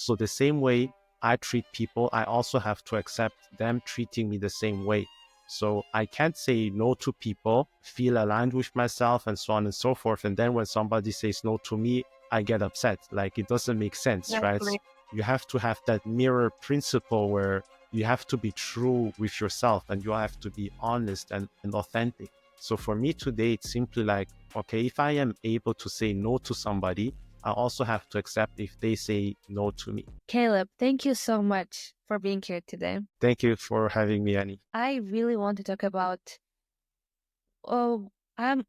So the same way I treat people, I also have to accept them treating me the same way. So I can't say no to people, feel aligned with myself and so on and so forth. And then when somebody says no to me, I get upset. Like it doesn't make sense, right? Exactly. You have to have that mirror principle where you have to be true with yourself and you have to be honest and authentic. So for me today, it's simply like, okay, if I am able to say no to somebody, I also have to accept if they say no to me. Caleb, thank you so much for being here today. Thank you for having me, Annie. I really want to talk about, oh, I'm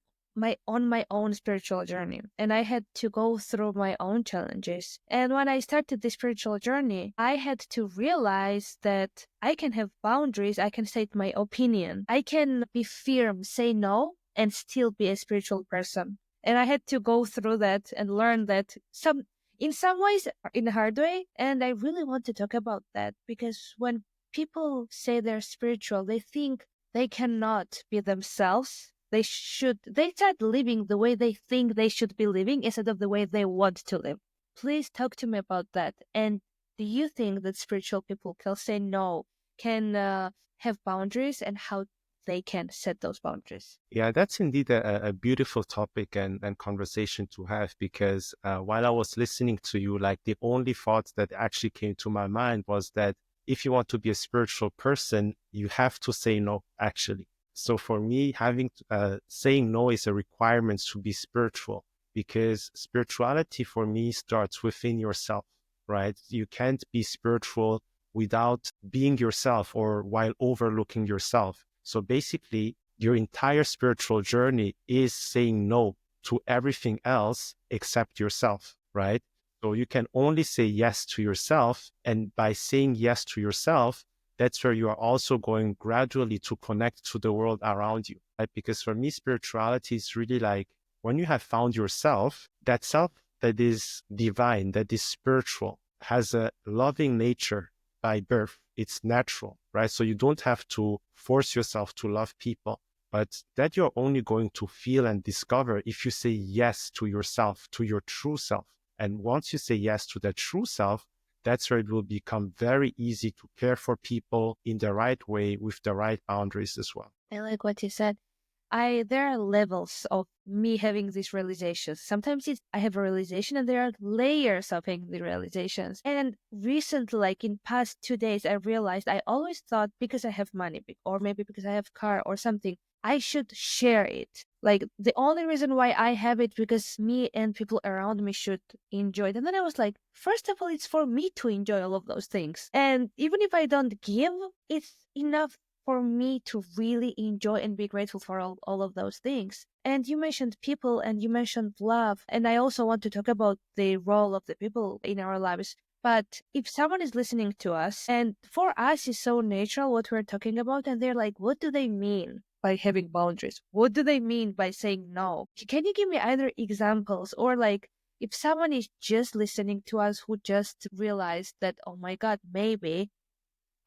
on my own spiritual journey, and I had to go through my own challenges. And when I started the spiritual journey, I had to realize that I can have boundaries, I can state my opinion, I can be firm, say no, and still be a spiritual person. And I had to go through that and learn that in some ways in a hard way. And I really want to talk about that because when people say they're spiritual, they think they cannot be themselves. They start living the way they think they should be living instead of the way they want to live. Please talk to me about that. And do you think that spiritual people can say no, can have boundaries, and how they can set those boundaries? Yeah, that's indeed a beautiful topic and conversation to have because while I was listening to you, like the only thought that actually came to my mind was that if you want to be a spiritual person, you have to say no, actually. So for me, saying no is a requirement to be spiritual because spirituality for me starts within yourself, right? You can't be spiritual without being yourself or while overlooking yourself. So basically, your entire spiritual journey is saying no to everything else except yourself, right? So you can only say yes to yourself. And by saying yes to yourself, that's where you are also going gradually to connect to the world around you, right? Because for me, spirituality is really like when you have found yourself, that self that is divine, that is spiritual, has a loving nature by birth. It's natural, right? So you don't have to force yourself to love people, but that you're only going to feel and discover if you say yes to yourself, to your true self. And once you say yes to that true self, that's where it will become very easy to care for people in the right way with the right boundaries as well. I like what you said. There are levels of me having these realizations. Sometimes I have a realization and there are layers of having the realizations. And recently, like in past 2 days, I realized I always thought because I have money or maybe because I have car or something, I should share it. Like the only reason why I have it because me and people around me should enjoy it. And then I was like, first of all, it's for me to enjoy all of those things. And even if I don't give, it's enough for me to really enjoy and be grateful for all of those things. And you mentioned people and you mentioned love. And I also want to talk about the role of the people in our lives. But if someone is listening to us and for us is so natural what we're talking about, and they're like, what do they mean by having boundaries? What do they mean by saying no? Can you give me either examples or like, if someone is just listening to us who just realized that, oh my God, maybe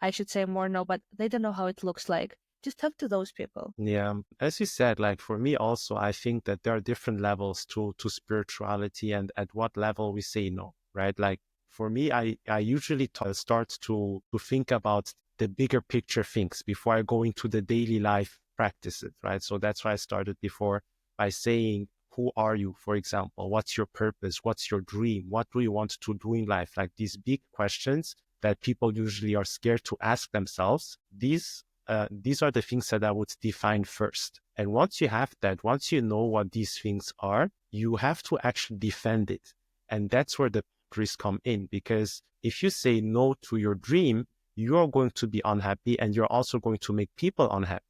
I should say more no, but they don't know how it looks like. Just talk to those people. Yeah, as you said, like for me also, I think that there are different levels to spirituality and at what level we say no, right? Like for me, I usually start to think about the bigger picture things before I go into the daily life practices, right? So that's why I started before by saying, who are you, for example? What's your purpose? What's your dream? What do you want to do in life? Like these big questions that people usually are scared to ask themselves. These are the things that I would define first. And once you have that, once you know what these things are, you have to actually defend it. And that's where the boundaries come in. Because if you say no to your dream, you're going to be unhappy and you're also going to make people unhappy.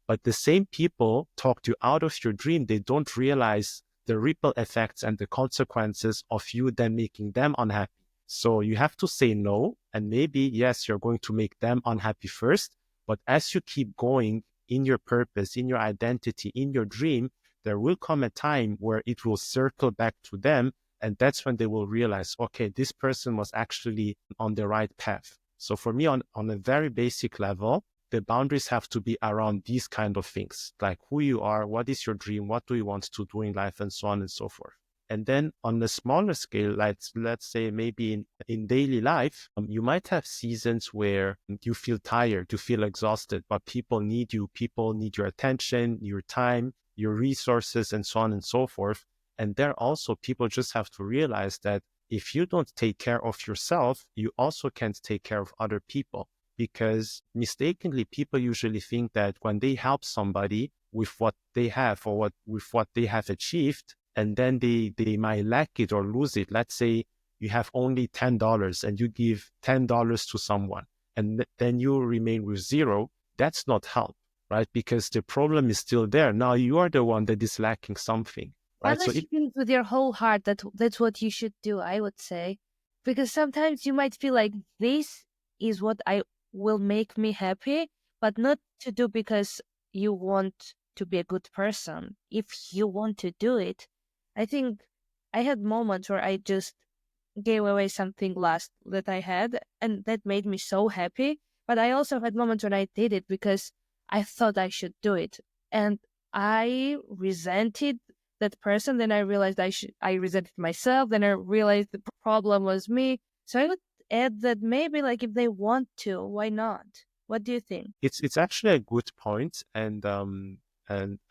But the same people talked you out of your dream. They don't realize the ripple effects and the consequences of you then making them unhappy. So you have to say no. And maybe, yes, you're going to make them unhappy first. But as you keep going in your purpose, in your identity, in your dream, there will come a time where it will circle back to them. And that's when they will realize, okay, this person was actually on the right path. So for me, on a very basic level, the boundaries have to be around these kind of things, like who you are, what is your dream, what do you want to do in life, and so on and so forth. And then on the smaller scale, like let's say maybe in daily life, you might have seasons where you feel tired, you feel exhausted, but people need you, people need your attention, your time, your resources, and so on and so forth. And there also, people just have to realize that if you don't take care of yourself, you also can't take care of other people. Because mistakenly, people usually think that when they help somebody with what they have or with what they have achieved, and then they might lack it or lose it. Let's say you have only $10 and you give $10 to someone, and then you remain with zero. That's not help, right? Because the problem is still there. Now you are the one that is lacking something, right? So Unless if you feel it with your whole heart, that's what you should do, I would say. Because sometimes you might feel like this is what I will make me happy, but not to do because you want to be a good person. If you want to do it, I think I had moments where I just gave away something last that I had, and that made me so happy. But I also had moments when I did it because I thought I should do it, and I resented that person. Then I realized I resented myself. Then I realized the problem was me. So I would add that maybe like if they want to, why not? What do you think? it's actually a good point, and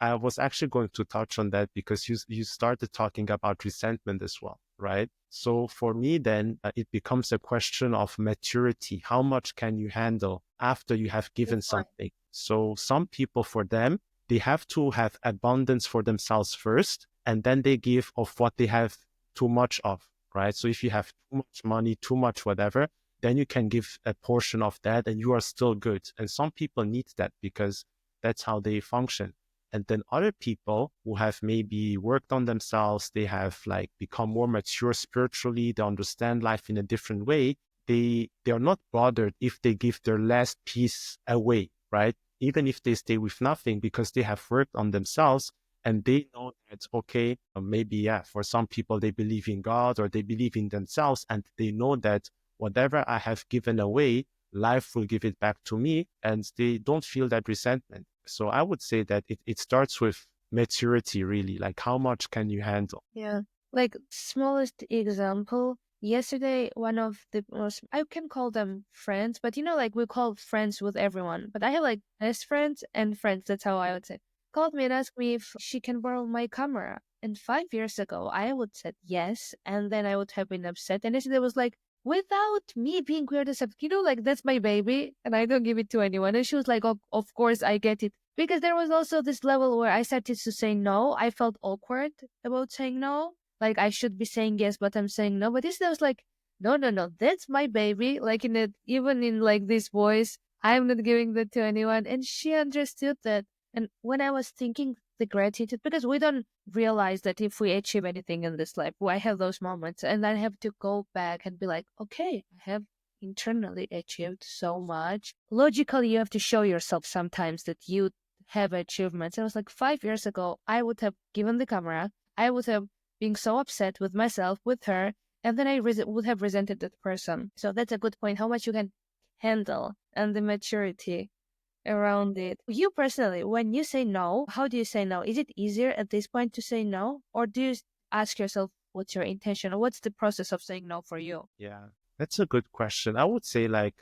I was actually going to touch on that because you started talking about resentment as well, right? So for me, then it becomes a question of maturity. How much can you handle after you have Good given point. something? So some people, for them, they have to have abundance for themselves first, and then they give of what they have too much of, right? So if you have too much money, too much whatever, then you can give a portion of that and you are still good. And some people need that because that's how they function. And then other people who have maybe worked on themselves, they have like become more mature spiritually, they understand life in a different way. They are not bothered if they give their last piece away, right? Even if they stay with nothing because they have worked on themselves and they know that, okay, maybe, yeah, for some people, they believe in God or they believe in themselves and they know that whatever I have given away, life will give it back to me, and they don't feel that resentment. So I would say that it starts with maturity, really. Like, how much can you handle? Yeah. Like smallest example, yesterday one of the most I can call them friends, but like we call friends with everyone. But I have like best friends and friends, that's how I would say. Called me and asked me if she can borrow my camera. And 5 years ago I would said yes, and then I would have been upset. And yesterday was like, without me being weird as like that's my baby and I don't give it to anyone. And she was like, oh, of course I get it. Because there was also this level where I started to say no. I felt awkward about saying no. Like I should be saying yes, but I'm saying no. But this was like, no, no, no, that's my baby. Like in it, even in like this voice, I'm not giving that to anyone. And she understood that. And when I was thinking the gratitude, because we don't realize that if we achieve anything in this life, I have those moments, and I have to go back and be like, okay, I have internally achieved so much. Logically, you have to show yourself sometimes that you have achievements. And it was like 5 years ago, I would have given the camera, I would have been so upset with myself, with her, and then I would have resented that person. So that's a good point. How much you can handle and the maturity around it. You personally, when you say no, how do you say no? Is it easier at this point to say no? Or do you ask yourself what's your intention or what's the process of saying no for you? Yeah, that's a good question. I would say like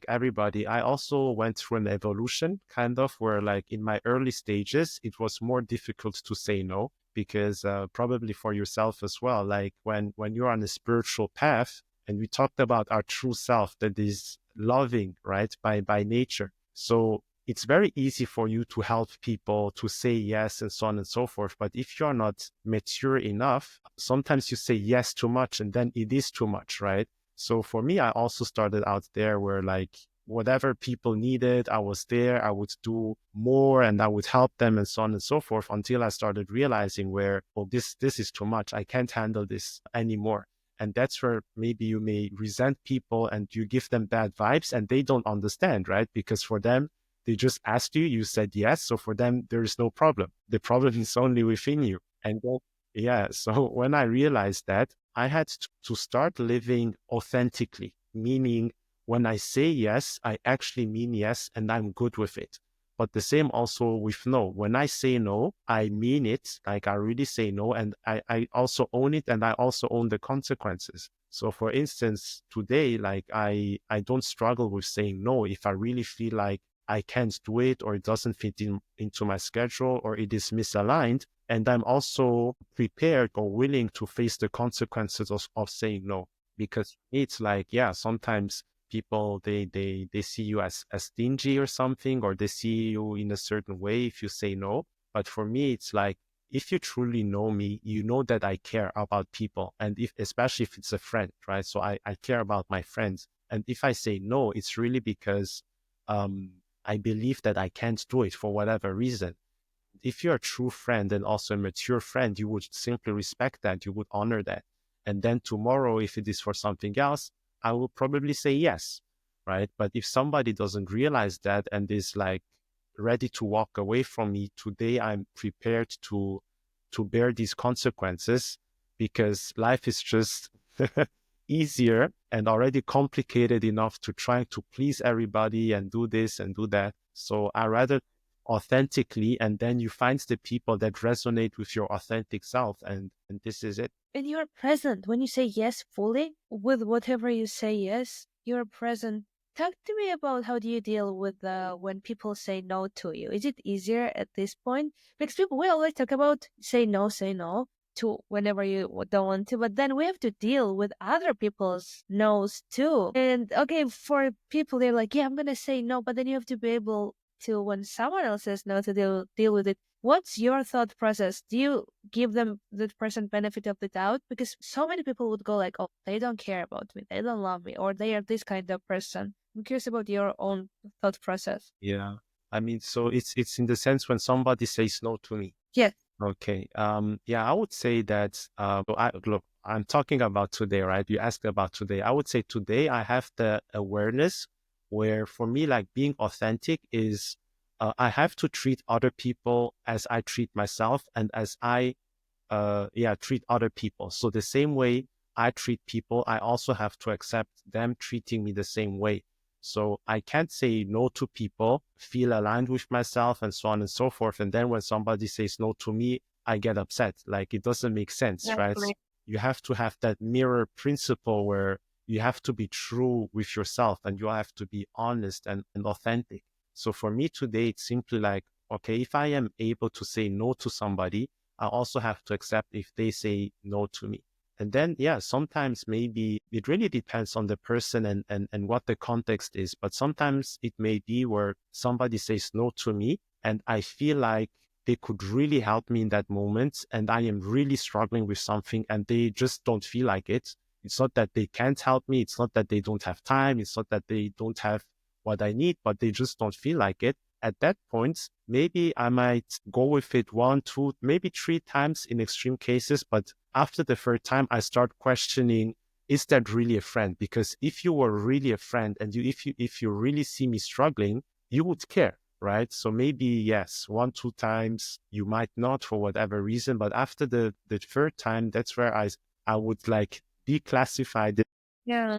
everybody, I also went through an evolution kind of where like in my early stages, it was more difficult to say no because probably for yourself as well, like when you're on a spiritual path and we talked about our true self that is loving, right, by nature. So it's very easy for you to help people to say yes and so on and so forth. But if you're not mature enough, sometimes you say yes too much and then it is too much, right? So for me, I also started out there where like whatever people needed, I was there, I would do more and I would help them and so on and so forth until I started realizing where, oh, this is too much. I can't handle this anymore. And that's where maybe you may resent people and you give them bad vibes and they don't understand, right? Because for them, they just asked you, you said yes. So for them, there is no problem. The problem is only within you. And then, yeah, so when I realized that, I had to start living authentically, meaning when I say yes, I actually mean yes and I'm good with it. But the same also with no. When I say no, I mean it. Like I really say no. And I also own it, and I also own the consequences. So for instance, today, like I don't struggle with saying no if I really feel like I can't do it, or it doesn't fit into my schedule, or it is misaligned. And I'm also prepared or willing to face the consequences of saying no. Because it's like, yeah, sometimes people they see you as stingy or something, or they see you in a certain way if you say no. But for me, it's like, if you truly know me, you know that I care about people. And if, especially if it's a friend, right? So I care about my friends. And if I say no, it's really because um, I believe that I can't do it for whatever reason. If you're a true friend and also a mature friend, you would simply respect that, you would honor that. And then tomorrow, if it is for something else, I will probably say yes, right? But if somebody doesn't realize that and is like ready to walk away from me, today I'm prepared to bear these consequences, because life is just easier and already complicated enough to try to please everybody and do this and do that. So I rather authentically, and then you find the people that resonate with your authentic self, and this is it. And you're present when you say yes fully with whatever you say yes, you're present. Talk to me about how do you deal with when people say no to you? Is it easier at this point? Because people, we always talk about say no to whenever you don't want to, but then we have to deal with other people's no's too. And okay, for people, they're like, yeah, I'm gonna say no, but then you have to be able to, when someone else says no, to deal with it. What's your thought process? Do you give them the person benefit of the doubt? Because so many people would go like, oh, they don't care about me, they don't love me, or they are this kind of person. I'm curious about your own thought process. Yeah. I mean, so it's in the sense when somebody says no to me. Yes. Okay. Yeah, I would say that so look, I'm talking about today, right? You asked about today. I would say today I have the awareness where, for me, like, being authentic is I have to treat other people as I treat myself, and as I treat other people. So the same way I treat people, I also have to accept them treating me the same way. So I can't say no to people, feel aligned with myself, and so on and so forth. And then when somebody says no to me, I get upset. Like, it doesn't make sense, right? Exactly. You have to have that mirror principle where you have to be true with yourself, and you have to be honest and authentic. So for me today, it's simply like, okay, if I am able to say no to somebody, I also have to accept if they say no to me. And then, yeah, sometimes maybe it really depends on the person and what the context is. But sometimes it may be where somebody says no to me and I feel like they could really help me in that moment. And I am really struggling with something and they just don't feel like it. It's not that they can't help me. It's not that they don't have time. It's not that they don't have what I need, but they just don't feel like it. At that point, maybe I might go with it one, two, maybe three times in extreme cases. But after the third time, I start questioning, is that really a friend? Because if you were really a friend and if you really see me struggling, you would care, right? So maybe, yes, one, two times, you might not for whatever reason. But after the third time, that's where I would like declassify Yeah.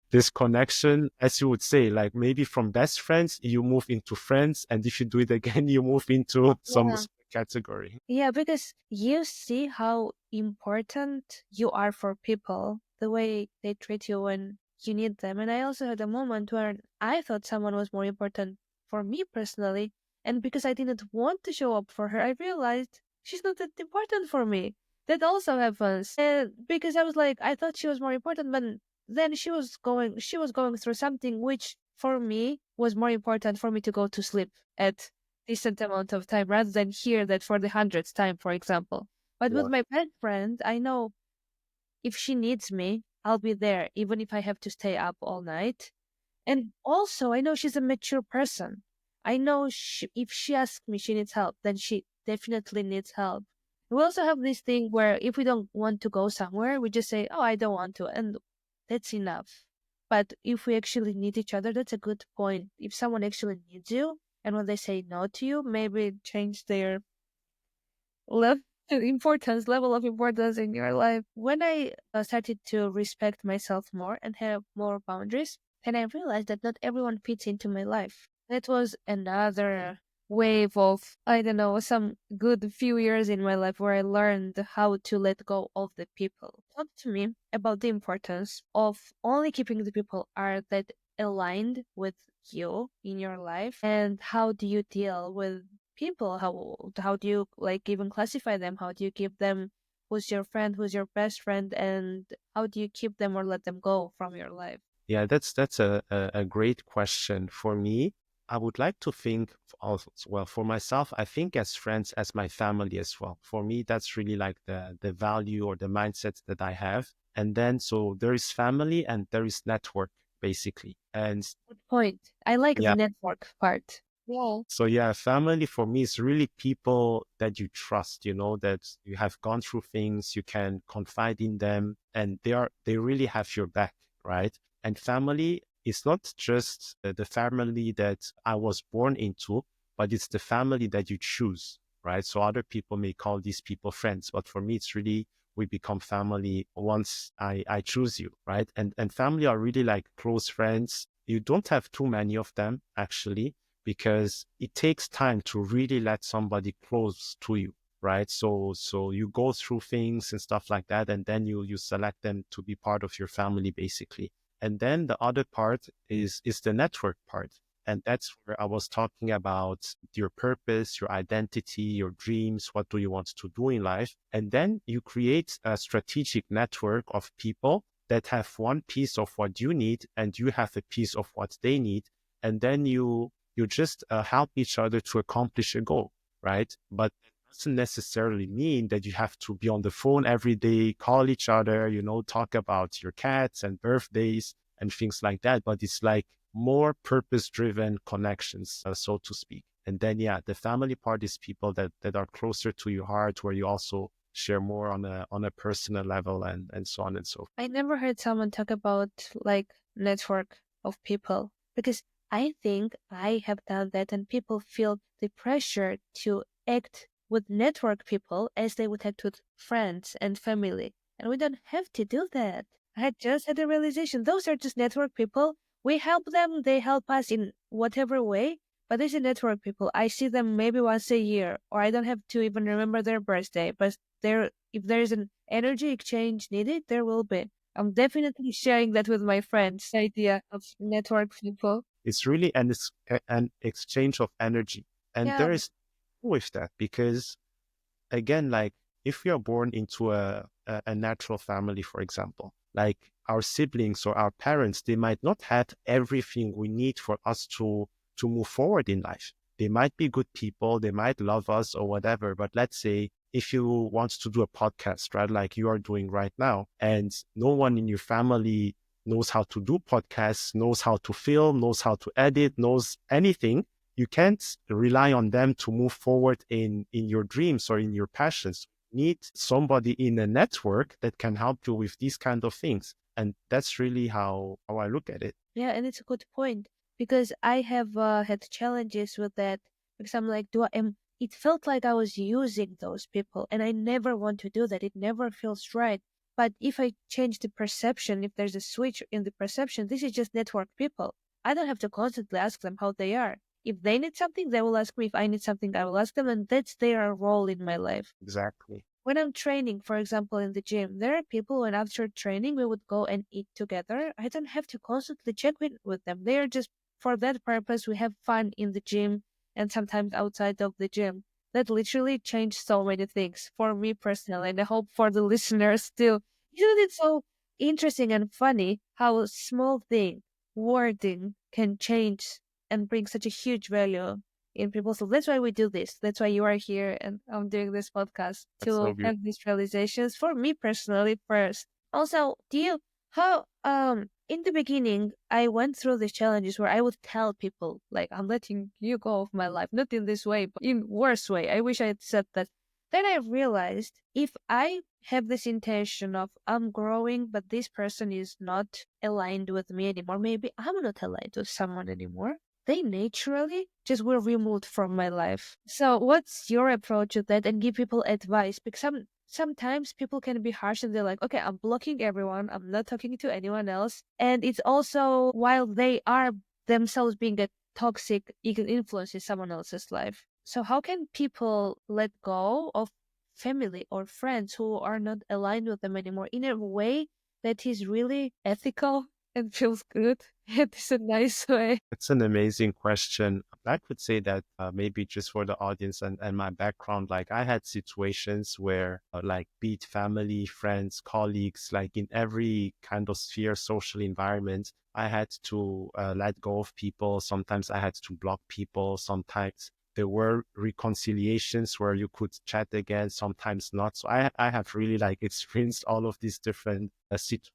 this connection, as you would say, like maybe from best friends, you move into friends. And if you do it again, you move into some Yeah. category. Yeah, because you see how important you are for people, the way they treat you when you need them. And I also had a moment where I thought someone was more important for me personally. And because I didn't want to show up for her, I realized she's not that important for me. That also happens. And because I was like, I thought she was more important, but then she was going through something which for me was more important for me to go to sleep at decent amount of time rather than hear that for the hundredth time, for example. But with Yeah. my best friend, I know if she needs me, I'll be there, even if I have to stay up all night. And also, I know she's a mature person. I know if she asks me she needs help, then she definitely needs help. We also have this thing where if we don't want to go somewhere, we just say, oh, I don't want to. And that's enough. But if we actually need each other, that's a good point. If someone actually needs you, and when they say no to you, maybe change their level level of importance in your life. When I started to respect myself more and have more boundaries, then I realized that not everyone fits into my life. That was another wave of, I don't know, some good few years in my life where I learned how to let go of the people. Talk to me about the importance of only keeping the people are that aligned with you in your life, and how do you deal with people? How do you like even classify them? How do you keep them? Who's your friend? Who's your best friend? And how do you keep them or let them go from your life? Yeah, that's a great question. For me, I would like to think also, well, for myself, I think as friends, as my family as well. For me, that's really like the value or the mindset that I have. And then so there is family and there is network, basically. And Good point. I like the yeah, network part. Yeah. so yeah, family for me is really people that you trust, you know, that you have gone through things, you can confide in them, and they really have your back, right? And family is not just the family that I was born into, but it's the family that you choose, right? So other people may call these people friends, but for me, it's really we become family once I choose you, right? And family are really like close friends. You don't have too many of them actually, because it takes time to really let somebody close to you, right? So you go through things and stuff like that, and then you select them to be part of your family, basically. And then the other part is the network part. And that's where I was talking about your purpose, your identity, your dreams. What do you want to do in life? And then you create a strategic network of people that have one piece of what you need, and you have a piece of what they need. And then you just help each other to accomplish a goal, right? But it doesn't necessarily mean that you have to be on the phone every day, call each other, you know, talk about your cats and birthdays and things like that. But it's like more purpose-driven connections, so to speak. And then, yeah, the family part is people that are closer to your heart, where you also share more on a personal level, and so on and so forth. I never heard someone talk about like network of people because I think I have done that and people feel the pressure to act with network people as they would act with friends and family. And we don't have to do that. I had just had a realization. Those are just network people. We help them, they help us in whatever way. But these are network people. I see them maybe once a year, or I don't have to even remember their birthday. But there, if there is an energy exchange needed, there will be. I'm definitely sharing that with my friends, the idea of network people. It's really an exchange of energy. And Yeah, there is with that because again, like if we are born into a natural family, for example, like our siblings or our parents, they might not have everything we need for us to move forward in life. They might be good people, they might love us or whatever. But let's say if you want to do a podcast, right, like you are doing right now, and no one in your family knows how to do podcasts, knows how to film, knows how to edit, knows anything, you can't rely on them to move forward in your dreams or in your passions. You need somebody in a network that can help you with these kind of things. And that's really how I look at it. yeah, and it's a good point because I have had challenges with that because I'm like, it felt like I was using those people, and I never want to do that. It never feels right. But if I change the perception, if there's a switch in the perception, this is just network people. I don't have to constantly ask them how they are. If they need something, they will ask me. If I need something, I will ask them, and that's their role in my life. Exactly. When I'm training, for example, in the gym, there are people when after training we would go and eat together. I don't have to constantly check with them. They are just for that purpose. We have fun in the gym and sometimes outside of the gym. That literally changed so many things for me personally, and I hope for the listeners too. Isn't it so interesting and funny how a small thing, wording, can change and bring such a huge value in people. So that's why we do this. That's why you are here and I'm doing this podcast That's so to beautiful. have these realizations for me personally first. Also, do you how in the beginning I went through these challenges where I would tell people like I'm letting you go of my life, not in this way, but in worse way. I wish I had said that. Then I realized if I have this intention of I'm growing, but this person is not aligned with me anymore, maybe I'm not aligned with someone anymore, they naturally just were removed from my life. So what's your approach to that and give people advice? Because sometimes people can be harsh and they're like, okay, I'm blocking everyone. I'm not talking to anyone else. And it's also while they are themselves being a toxic influence in someone else's life. So how can people let go of family or friends who are not aligned with them anymore in a way that is really ethical and feels good? It is a nice way. It's an amazing question. I could say that maybe just for the audience and my background, like I had situations where like be it family, friends, colleagues, like in every kind of sphere, social environment, I had to let go of people. Sometimes I had to block people. Sometimes there were reconciliations where you could chat again, sometimes not. So I have really like experienced all of these different situations.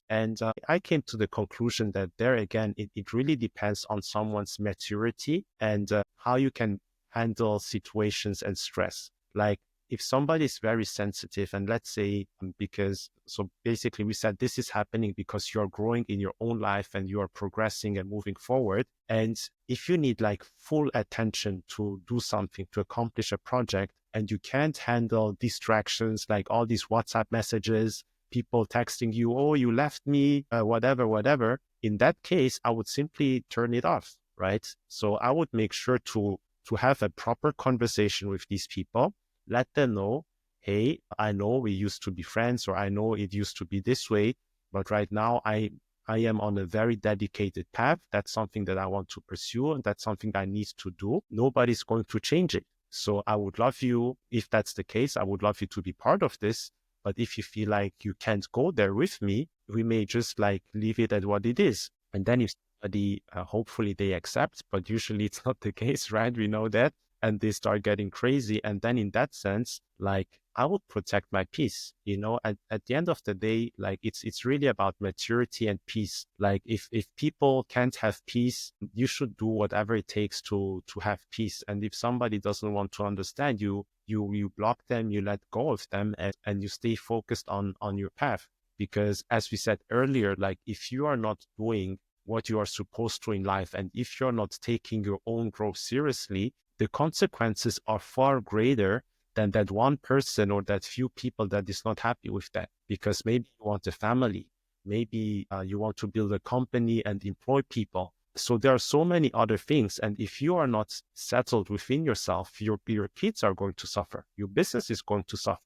And I came to the conclusion that there again, it really depends on someone's maturity and how you can handle situations and stress. Like if somebody is very sensitive, and let's say, because, so basically we said this is happening because you're growing in your own life and you are progressing and moving forward. And if you need like full attention to do something, to accomplish a project, and you can't handle distractions like all these WhatsApp messages, people texting you, oh, you left me, whatever, whatever. In that case, I would simply turn it off, right? So I would make sure to have a proper conversation with these people, let them know, hey, I know we used to be friends, or I know it used to be this way, but right now I am on a very dedicated path. That's something that I want to pursue, and that's something I need to do. Nobody's going to change it. So I would love you, if that's the case, I would love you to be part of this. But if you feel like you can't go there with me, we may just like leave it at what it is. And then if somebody, hopefully they accept, but usually it's not the case, right? We know that. And they start getting crazy. And then in that sense, like I would protect my peace, you know, at the end of the day, like it's really about maturity and peace. Like if people can't have peace, you should do whatever it takes to have peace. And if somebody doesn't want to understand you, you block them, you let go of them, and you stay focused on your path. Because as we said earlier, like if you are not doing what you are supposed to in life, and if you're not taking your own growth seriously, the consequences are far greater than that one person or that few people that is not happy with that. Because maybe you want a family, maybe you want to build a company and employ people. So there are so many other things. And if you are not settled within yourself, your kids are going to suffer. Your business is going to suffer.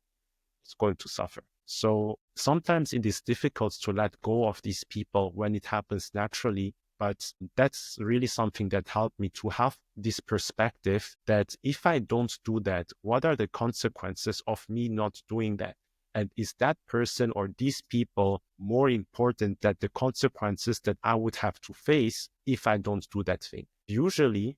It's going to suffer. So sometimes it is difficult to let go of these people when it happens naturally. But that's really something that helped me to have this perspective that if I don't do that, what are the consequences of me not doing that? And is that person or these people more important than the consequences that I would have to face if I don't do that thing? Usually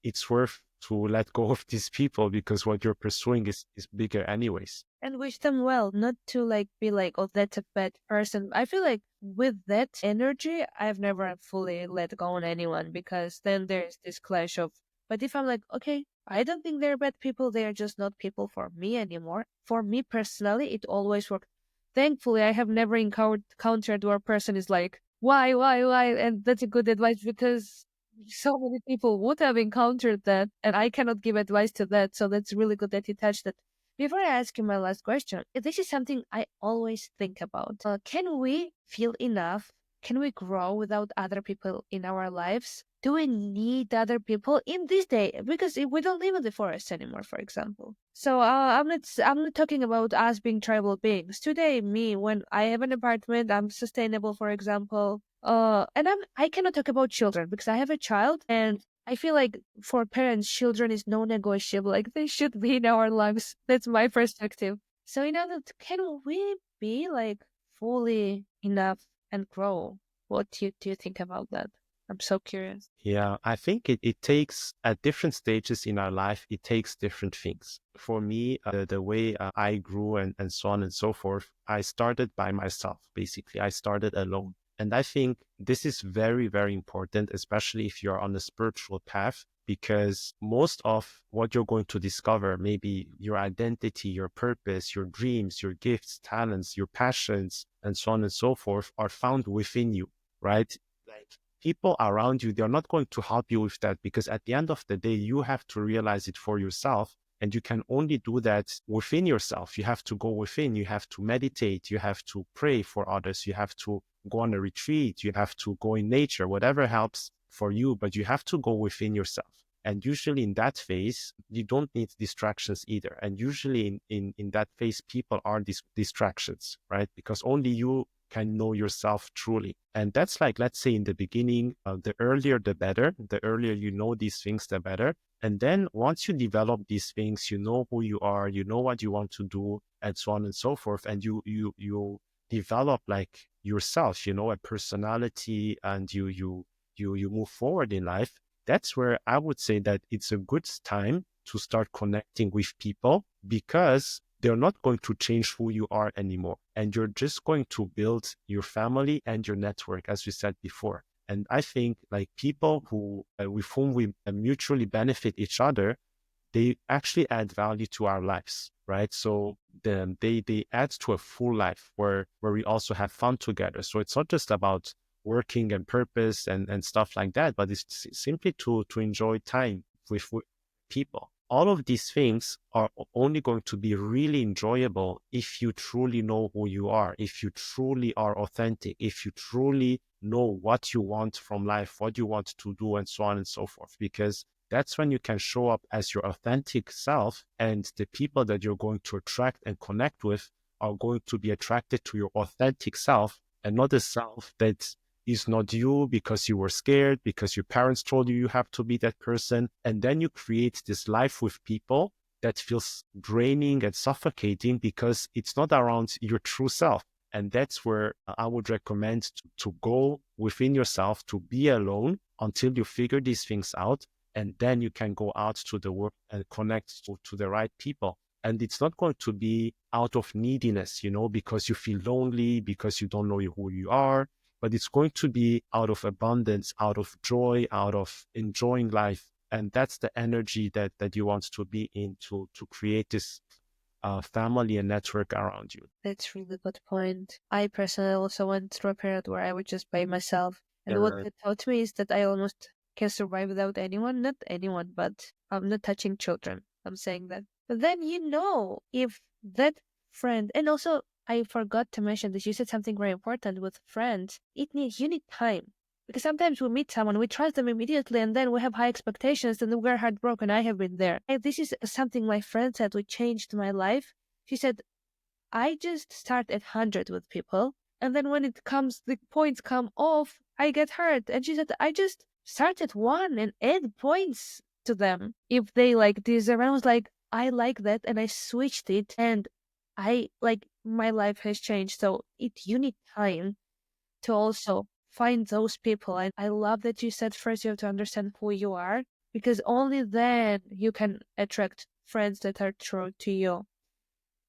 it's worth to let go of these people because what you're pursuing is bigger anyways. And wish them well, not to like be like, oh, that's a bad person. I feel like with that energy, I've never fully let go on anyone because then there's this clash of, but if I'm like, okay, I don't think they're bad people, they're just not people for me anymore. For me personally, it always worked. Thankfully, I have never encountered where a person is like, why? And that's a good advice because so many people would have encountered that, and I cannot give advice to that. So that's really good that you touched that. Before I ask you my last question, this is something I always think about. Can we feel enough? Can we grow without other people in our lives? Do we need other people in this day? Because if we don't live in the forest anymore, for example. So I'm not talking about us being tribal beings. Today, me, when I have an apartment, I'm sustainable, for example. And I cannot talk about children because I have a child, and I feel like for parents, children is non-negotiable. Like they should be in our lives. That's my perspective. So, that can we be like fully enough and grow? What do you think about that? I'm so curious. Yeah, I think it takes at different stages in our life, it takes different things. For me, the way I grew and so on and so forth, I started by myself, basically. I started alone. And I think this is very, very important, especially if you're on a spiritual path, because most of what you're going to discover, maybe your identity, your purpose, your dreams, your gifts, talents, your passions, and so on and so forth, are found within you, right? Like people around you, they're not going to help you with that because at the end of the day, you have to realize it for yourself. And you can only do that within yourself. You have to go within, you have to meditate, you have to pray for others, you have to go on a retreat, you have to go in nature, whatever helps for you, but you have to go within yourself. And usually in that phase, you don't need distractions either. And usually in that phase, people are these distractions, right? Because only you can know yourself truly. And that's like, let's say in the beginning, the earlier, the better. The earlier you know these things, the better. And then once you develop these things, you know who you are, you know what you want to do, and so on and so forth. And you develop like yourself, you know, a personality, and you move forward in life. That's where I would say that it's a good time to start connecting with people, because they're not going to change who you are anymore. And you're just going to build your family and your network, as we said before. And I think like people who with whom we mutually benefit each other, they actually add value to our lives, right? So then they add to a full life where we also have fun together. So it's not just about working and purpose and stuff like that, but it's simply to enjoy time with people. All of these things are only going to be really enjoyable if you truly know who you are, if you truly are authentic, if you truly know what you want from life, what you want to do, and so on and so forth. Because that's when you can show up as your authentic self, and the people that you're going to attract and connect with are going to be attracted to your authentic self, and not a self that is not you because you were scared, because your parents told you you have to be that person. And then you create this life with people that feels draining and suffocating because it's not around your true self. And that's where I would recommend to go within yourself, to be alone until you figure these things out. And then you can go out to the world and connect to the right people. And it's not going to be out of neediness, you know, because you feel lonely, because you don't know who you are, but it's going to be out of abundance, out of joy, out of enjoying life. And that's the energy that you want to be in to create this family and network around you. That's really good point. I personally also went through a period where I was just by myself. And what Yeah. that taught me is that I almost can survive without anyone. Not anyone, but I'm not touching children. I'm saying that. But then if that friend, and also I forgot to mention that you said something very important with friends. You need time. Because sometimes we meet someone, we trust them immediately, and then we have high expectations, and we're heartbroken. I have been there. And this is something my friend said, which changed my life. She said, I just start at 100 with people, and then when the points come off, I get hurt. And she said, I just start at one and add points to them if they like this. And I was like, I like that, and I switched it, and my life has changed. So you need time to also find those people. And I love that you said first you have to understand who you are, because only then you can attract friends that are true to you.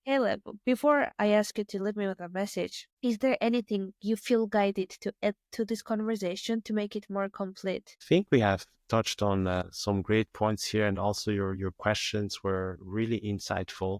Caleb, before I ask you to leave me with a message, is there anything you feel guided to add to this conversation to make it more complete? I think we have touched on some great points here, and also your questions were really insightful.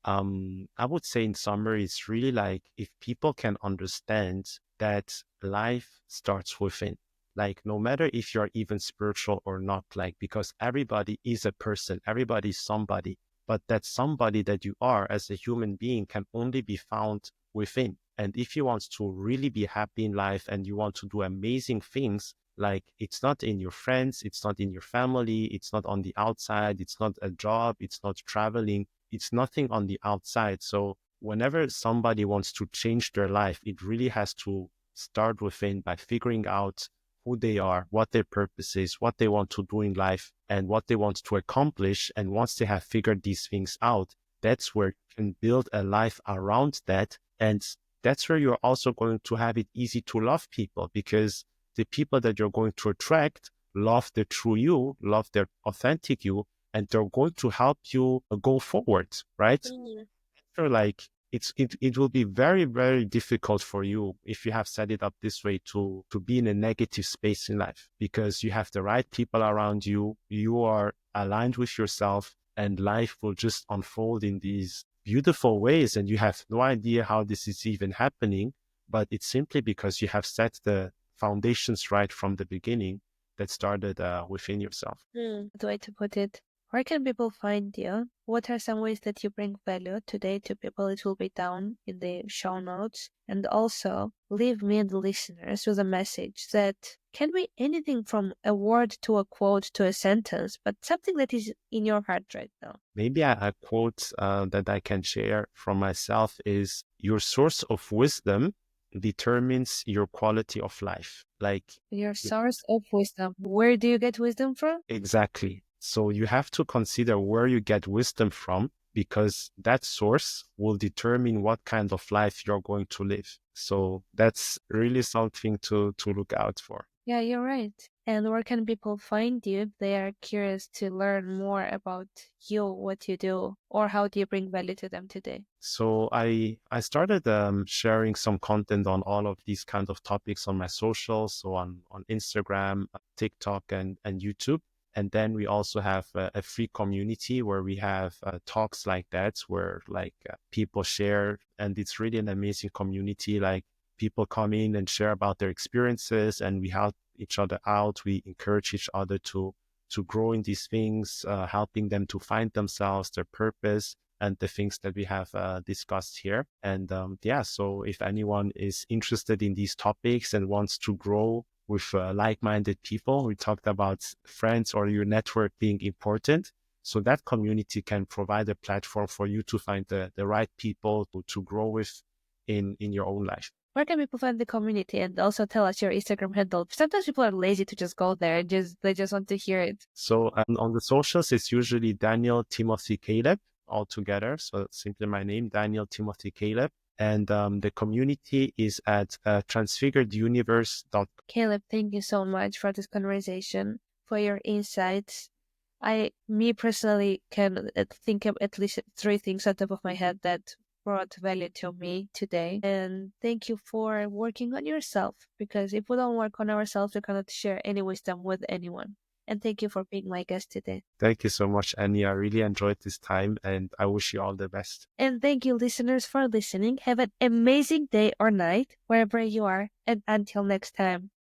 I would say in summary, it's really like if people can understand that life starts within, like no matter if you're even spiritual or not, like because everybody is a person, everybody is somebody, but that somebody that you are as a human being can only be found within. And if you want to really be happy in life and you want to do amazing things, like it's not in your friends, it's not in your family, it's not on the outside, it's not a job, it's not traveling, it's nothing on the outside. So whenever somebody wants to change their life, it really has to start within by figuring out who they are, what their purpose is, what they want to do in life, and what they want to accomplish. And once they have figured these things out, that's where you can build a life around that. And that's where you're also going to have it easy to love people, because the people that you're going to attract love the true you, love their authentic you, and they're going to help you go forward, right? Sure, like it will be very, very difficult for you if you have set it up this way to be in a negative space in life, because you have the right people around you, you are aligned with yourself, and life will just unfold in these beautiful ways, and you have no idea how this is even happening, but it's simply because you have set the foundations right from the beginning that started within yourself. Good way to put it. Where can people find you? What are some ways that you bring value today to people? It will be down in the show notes. And also, leave me and the listeners with a message that can be anything from a word to a quote to a sentence, but something that is in your heart right now. Maybe a quote that I can share from myself is your source of wisdom determines your quality of life. Like, Your source of wisdom. Where do you get wisdom from? exactly. So you have to consider where you get wisdom from because that source will determine what kind of life you're going to live. So that's really something to look out for. Yeah, you're right. And where can people find you if they are curious to learn more about you, what you do, or how do you bring value to them today? So I started sharing some content on all of these kind of topics on my socials, so on Instagram, TikTok, and YouTube. And then we also have a free community where we have talks like that, where like people share, and it's really an amazing community. Like people come in and share about their experiences, and we help each other out. We encourage each other to grow in these things, helping them to find themselves, their purpose and the things that we have discussed here. And yeah, so if anyone is interested in these topics and wants to grow with like-minded people, we talked about friends or your network being important. So that community can provide a platform for you to find the right people to grow with in your own life. Where can people find the community and also tell us your Instagram handle? Sometimes people are lazy to just go there and just they just want to hear it. So on the socials, it's usually Daniel Timothy Caleb all together. So it's simply my name, Daniel Timothy Caleb. And the community is at transfigureduniverse.com. Caleb, thank you so much for this conversation, for your insights. Me personally, can think of at least three things on top of my head that brought value to me today. And thank you for working on yourself, because if we don't work on ourselves, we cannot share any wisdom with anyone. And thank you for being my guest today. Thank you so much, Annie. I really enjoyed this time and I wish you all the best. And thank you, listeners, for listening. Have an amazing day or night, wherever you are. And until next time.